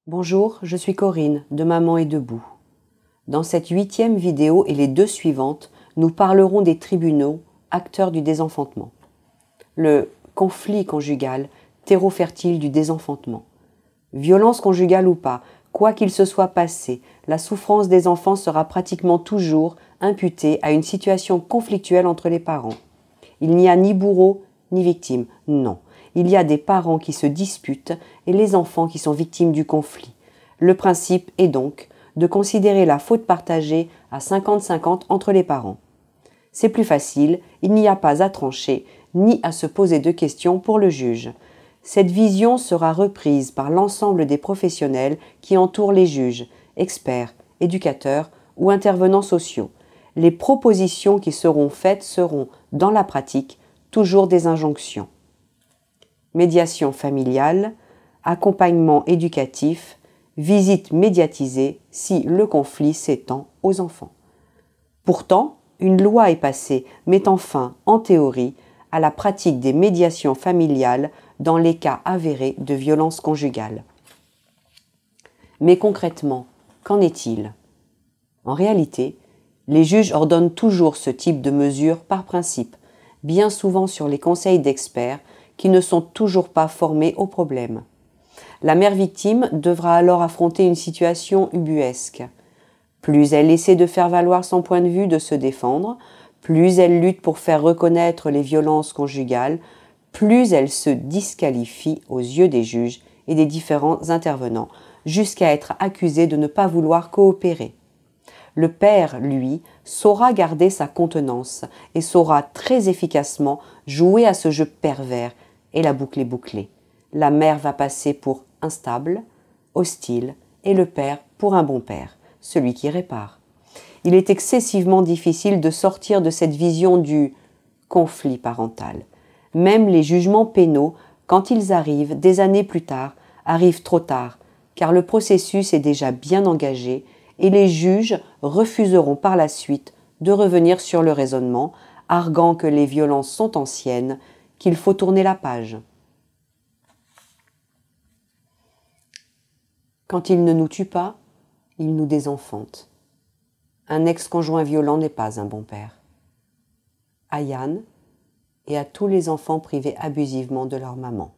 Bonjour, je suis Corinne de Maman est debout. Dans cette 8e vidéo et les 2 suivantes, nous parlerons des tribunaux, acteurs du désenfantement. Le conflit conjugal, terreau fertile du désenfantement. Violence conjugale ou pas, quoi qu'il se soit passé, la souffrance des enfants sera pratiquement toujours imputée à une situation conflictuelle entre les parents. Il n'y a ni bourreau ni victime, non. Il y a des parents qui se disputent et les enfants qui sont victimes du conflit. Le principe est donc de considérer la faute partagée à 50-50 entre les parents. C'est plus facile, il n'y a pas à trancher ni à se poser de questions pour le juge. Cette vision sera reprise par l'ensemble des professionnels qui entourent les juges, experts, éducateurs ou intervenants sociaux. Les propositions qui seront faites seront, dans la pratique, toujours des injonctions. Médiation familiale, accompagnement éducatif, visite médiatisée si le conflit s'étend aux enfants. Pourtant, une loi est passée mettant fin, en théorie, à la pratique des médiations familiales dans les cas avérés de violence conjugale. Mais concrètement, qu'en est-il? En réalité, les juges ordonnent toujours ce type de mesures par principe, bien souvent sur les conseils d'experts qui ne sont toujours pas formés au problème. La mère victime devra alors affronter une situation ubuesque. Plus elle essaie de faire valoir son point de vue, de se défendre, plus elle lutte pour faire reconnaître les violences conjugales, plus elle se disqualifie aux yeux des juges et des différents intervenants, jusqu'à être accusée de ne pas vouloir coopérer. Le père, lui, saura garder sa contenance et saura très efficacement jouer à ce jeu pervers, et la boucle est bouclée. La mère va passer pour instable, hostile, et le père pour un bon père, celui qui répare. Il est excessivement difficile de sortir de cette vision du conflit parental. Même les jugements pénaux, quand ils arrivent des années plus tard, arrivent trop tard, car le processus est déjà bien engagé et les juges refuseront par la suite de revenir sur le raisonnement, arguant que les violences sont anciennes, qu'il faut tourner la page. Quand il ne nous tue pas, il nous désenfante. Un ex-conjoint violent n'est pas un bon père. À Yann et à tous les enfants privés abusivement de leur maman.